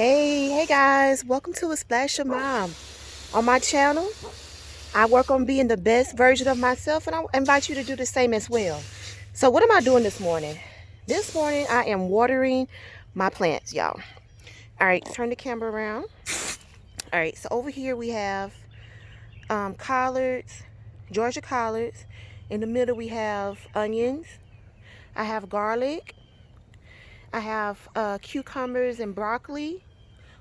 Hey guys, welcome to A Splash of Mom. On my channel, I work on being the best version of myself, and I invite you to do the same as well. So what am I doing this morning? This morning I am watering my plants, y'all. All right, turn the camera around. All right, so over here we have collards, Georgia collards. In the middle we have onions. I have garlic. I have cucumbers and broccoli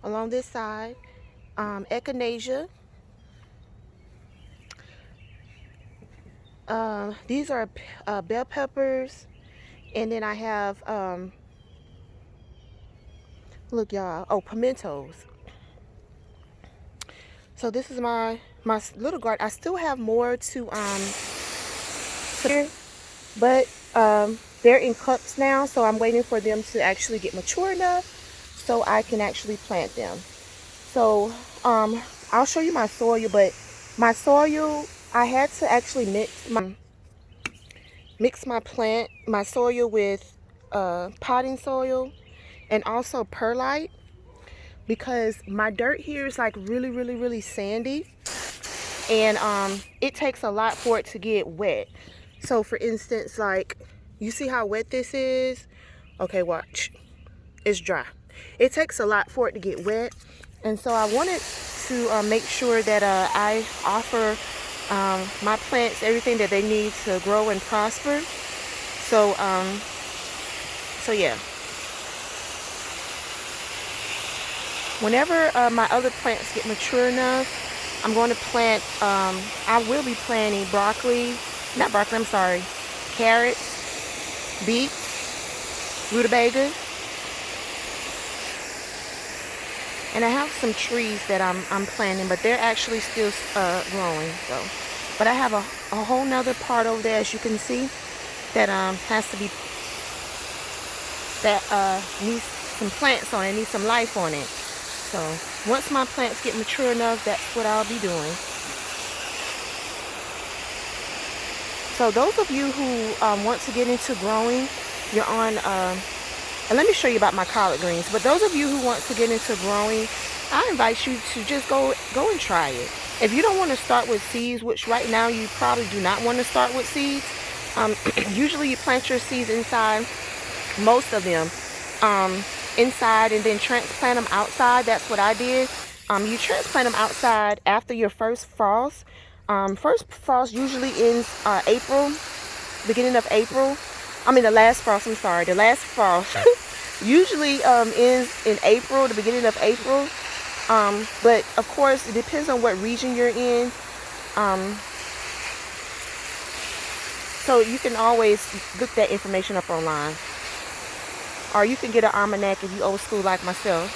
along this side. Echinacea. These are bell peppers, and then I have look y'all, oh, pimentos. So this is my little garden. I still have more to but they're in cups now, so I'm waiting for them to actually get mature enough so I can actually plant them. So I'll show you my soil, but my soil, I had to actually mix my soil with potting soil and also perlite, because my dirt here is like really sandy, and it takes a lot for it to get wet. So for instance, like, you see how wet this is? Okay, watch, it's dry. It takes a lot for it to get wet, and so I wanted to make sure that I offer my plants everything that they need to grow and prosper. So yeah, whenever my other plants get mature enough, I'm going to plant, I will be planting carrots, beets, rutabaga, and I have some trees that I'm planting, but they're actually still growing. So, but I have a whole nother part over there, as you can see, that needs some plants on it, needs some life on it. So once my plants get mature enough, that's what I'll be doing. So those of you who want to get into growing, you're on, and let me show you about my collard greens. But those of you who want to get into growing, I invite you to just go and try it. If you don't want to start with seeds, which right now you probably do not want to start with seeds, usually you plant your seeds inside, most of them inside, and then transplant them outside. That's what I did. You transplant them outside after your first frost. First frost usually ends April, beginning of April. I mean, the last frost, I'm sorry, the last frost usually ends in April, the beginning of April. But of course, it depends on what region you're in. So you can always look that information up online. Or you can get an almanac if you old school like myself.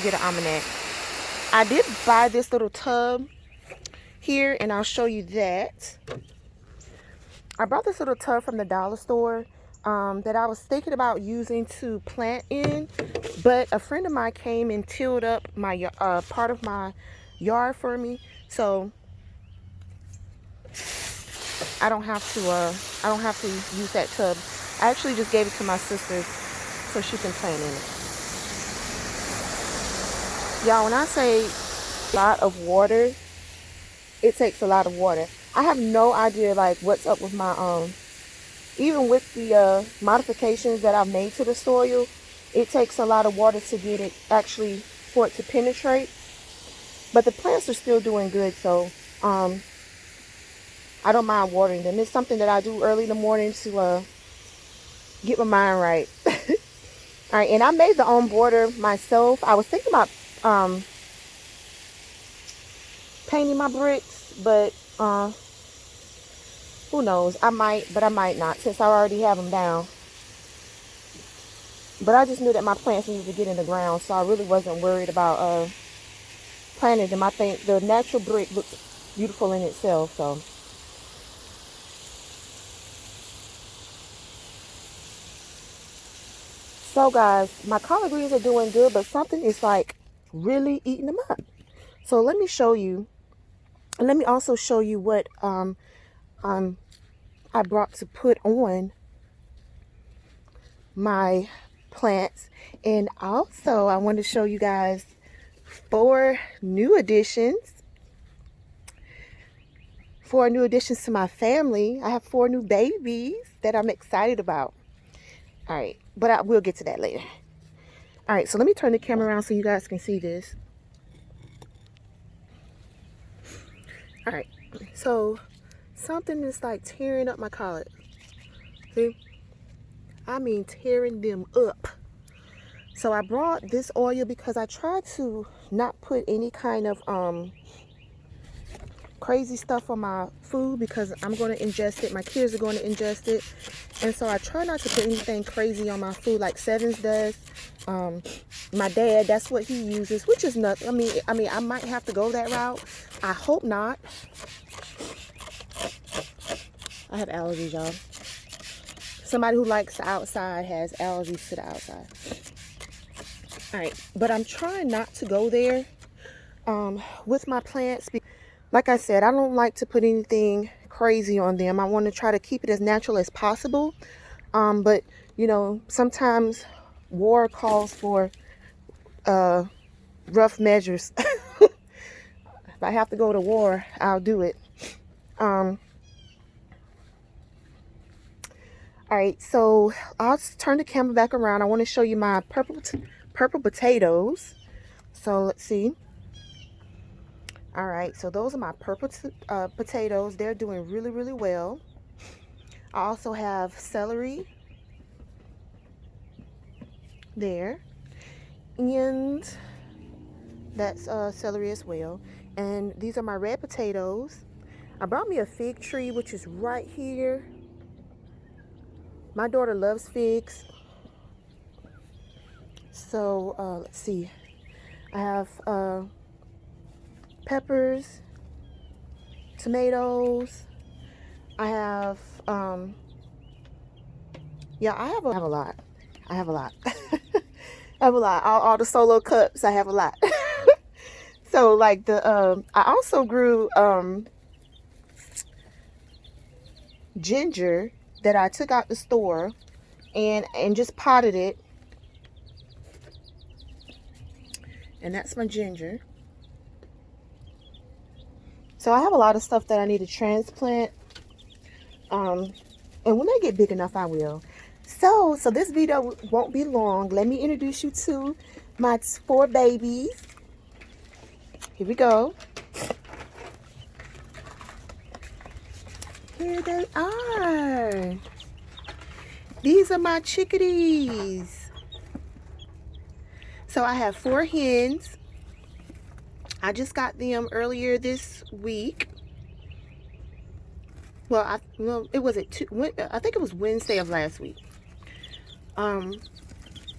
Get an almanac. I did buy this little tub here, and I'll show you that. I bought this little tub from the dollar store that I was thinking about using to plant in, but a friend of mine came and tilled up my part of my yard for me, so I don't have to use that tub. I actually just gave it to my sister so she can plant in it. Y'all, when I say a lot of water, it takes a lot of water. I have no idea like what's up with my even with the modifications that I've made to the soil, it takes a lot of water to get it actually for it to penetrate. But the plants are still doing good, so I don't mind watering them. It's something that I do early in the morning to get my mind right. All right, and I made the own border myself. I was thinking about painting my bricks, but who knows? I might, but I might not, since I already have them down. But I just knew that my plants needed to get in the ground, so I really wasn't worried about planting them. I think the natural brick looks beautiful in itself, so. So guys, my collard greens are doing good, but something is like really eating them up. So let me show you, and let me also show you what I brought to put on my plants. And also I want to show you guys 4 new additions. 4 new additions to my family. I have 4 new babies that I'm excited about. All right, but I will get to that later. All right, so let me turn the camera around so you guys can see this. All right, so something is like tearing up my collard. See? I mean tearing them up. So I brought this oil because I tried to not put any kind of crazy stuff on my food because I'm going to ingest it. My kids are going to ingest it. And so I try not to put anything crazy on my food like Sevens does. My dad, that's what he uses, which is nothing. I mean, I might have to go that route. I hope not. I have allergies, y'all. Somebody who likes the outside has allergies to the outside. All right, but I'm trying not to go there with my plants. Like I said, I don't like to put anything crazy on them. I want to try to keep it as natural as possible. But, you know, sometimes war calls for rough measures. If I have to go to war, I'll do it. All right, so I'll turn the camera back around. I want to show you my purple potatoes. So let's see. All right, so those are my purple potatoes. They're doing really, really well. I also have celery there, and that's celery as well. And these are my red potatoes. I brought me a fig tree, which is right here. My daughter loves figs. So let's see. I have peppers, tomatoes. I have yeah, I have a lot. I have a lot. I have a lot. All the solo cups, I have a lot. So like the I also grew ginger that I took out the store and just potted it. And that's my ginger. So I have a lot of stuff that I need to transplant. And when they get big enough, I will. So this video won't be long. Let me introduce you to my 4 babies. Here we go. Here they are. These are my chickadees. So I have 4 hens. I just got them earlier this week. Well, I think it was Wednesday of last week.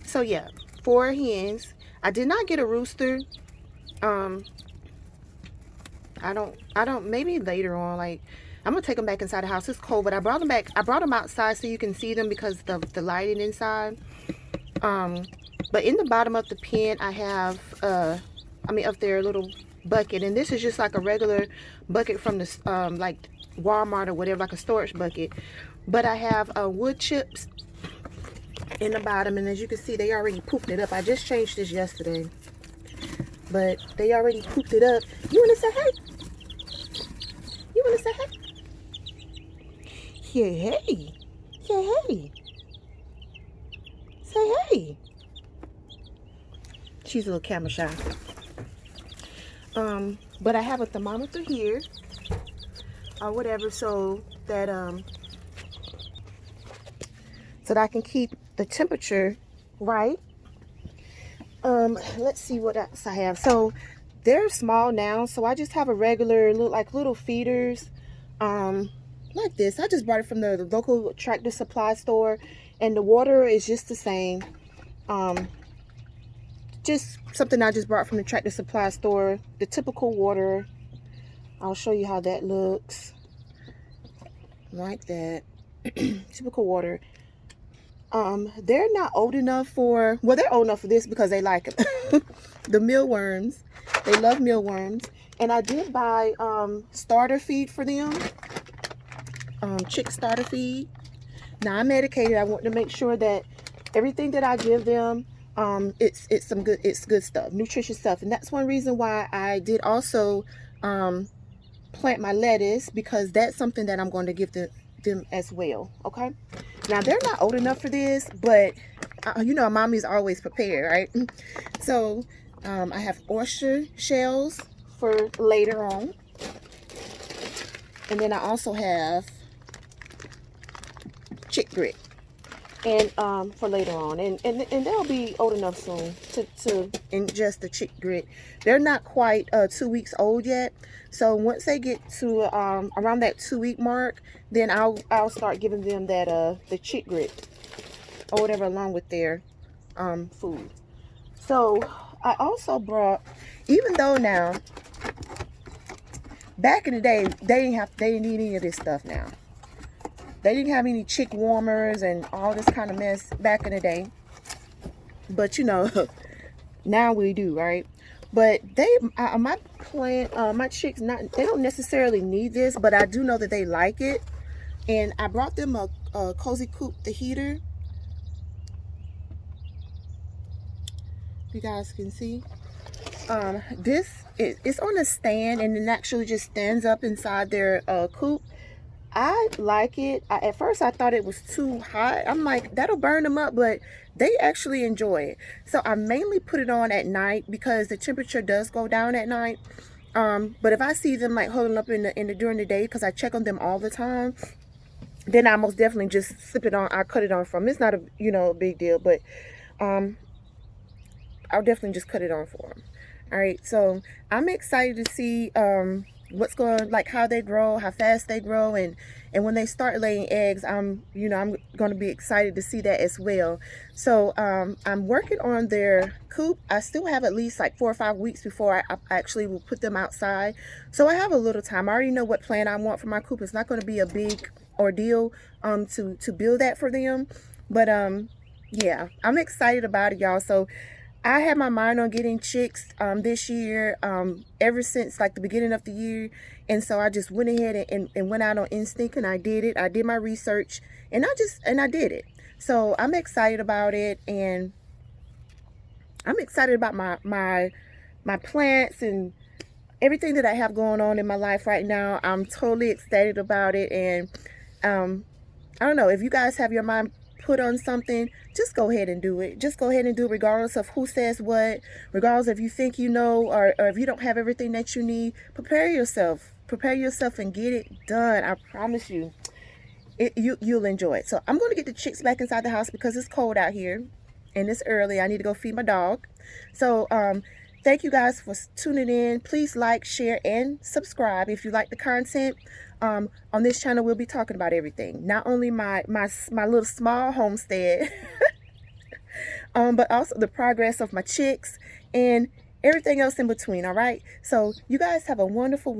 So yeah, 4 hens. I did not get a rooster. I don't, maybe later on, like, I'm gonna take them back inside the house. It's cold, but I brought them back. I brought them outside so you can see them because the lighting inside. But in the bottom of the pen, I have, up there, a little bucket. And this is just like a regular bucket from the, like Walmart or whatever, like a storage bucket. But I have wood chips in the bottom. And as you can see, they already pooped it up. I just changed this yesterday. But they already pooped it up. You want to say hey? You want to say hey? Yeah, hey. Yeah, hey. Say hey. She's a little camera shy. But I have a thermometer here or whatever so that I can keep the temperature right. Let's see what else I have. So they're small now, so I just have a regular little feeders like this. I just bought it from the local Tractor Supply store, and the water is just the same. Just something I just brought from the Tractor Supply store, the typical water. I'll show you how that looks, like that. Typical water. They're not old enough for, well, they're old enough for this because they like it. The mealworms, they love mealworms. And I did buy starter feed for them, chick starter feed. Now I'm medicated. I want to make sure that everything that I give them, it's good stuff, nutritious stuff. And that's one reason why I did also plant my lettuce, because that's something that I'm going to give them as well. Okay, now they're not old enough for this, but you know, mommy's always prepared, right? So I have oyster shells for later on, and then I also have chick grit, and for later on, and they'll be old enough soon to ingest the chick grit. They're not quite 2 weeks old yet, so once they get to around that 2 week mark, then I'll start giving them that the chick grit or whatever along with their food. So I also brought, even though now back in the day they didn't need any of this stuff now. They didn't have any chick warmers and all this kind of mess back in the day. But you know, now we do, right? But my chicks, they don't necessarily need this, but I do know that they like it. And I brought them a Cozy Coop, the heater. You guys can see. It's on a stand, and it actually just stands up inside their coop. I like it. At first I thought it was too hot. I'm like, that'll burn them up, but they actually enjoy it. So I mainly put it on at night because the temperature does go down at night. But if I see them like holding up during the day, because I check on them all the time, then I most definitely just slip it on. I cut it on from. It's not a big deal, but I'll definitely just cut it on for them. All right, so I'm excited to see what's going, like how they grow, how fast they grow, and when they start laying eggs, I'm going to be excited to see that as well. So I'm working on their coop. I still have at least like 4 or 5 weeks before I actually will put them outside. So I have a little time. I already know what plan I want for my coop. It's not going to be a big ordeal to build that for them, but yeah, I'm excited about it, y'all. So I had my mind on getting chicks this year, ever since like the beginning of the year. And so I just went ahead and went out on instinct, and I did it. I did my research, and I did it. So I'm excited about it, and I'm excited about my plants and everything that I have going on in my life right now. I'm totally excited about it. And I don't know, if you guys have your mind put on something, just go ahead and do it. Just go ahead and do it, regardless of who says what, regardless if you think you know, or if you don't have everything that you need. Prepare yourself and get it done. I promise you, you'll enjoy it. So I'm going to get the chicks back inside the house because it's cold out here and it's early. I need to go feed my dog. So thank you guys for tuning in. Please like, share, and subscribe if you like the content. On this channel, we'll be talking about everything, not only my little small homestead, but also the progress of my chicks and everything else in between. All right, so you guys have a wonderful,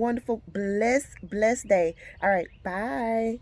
blessed day. All right, bye.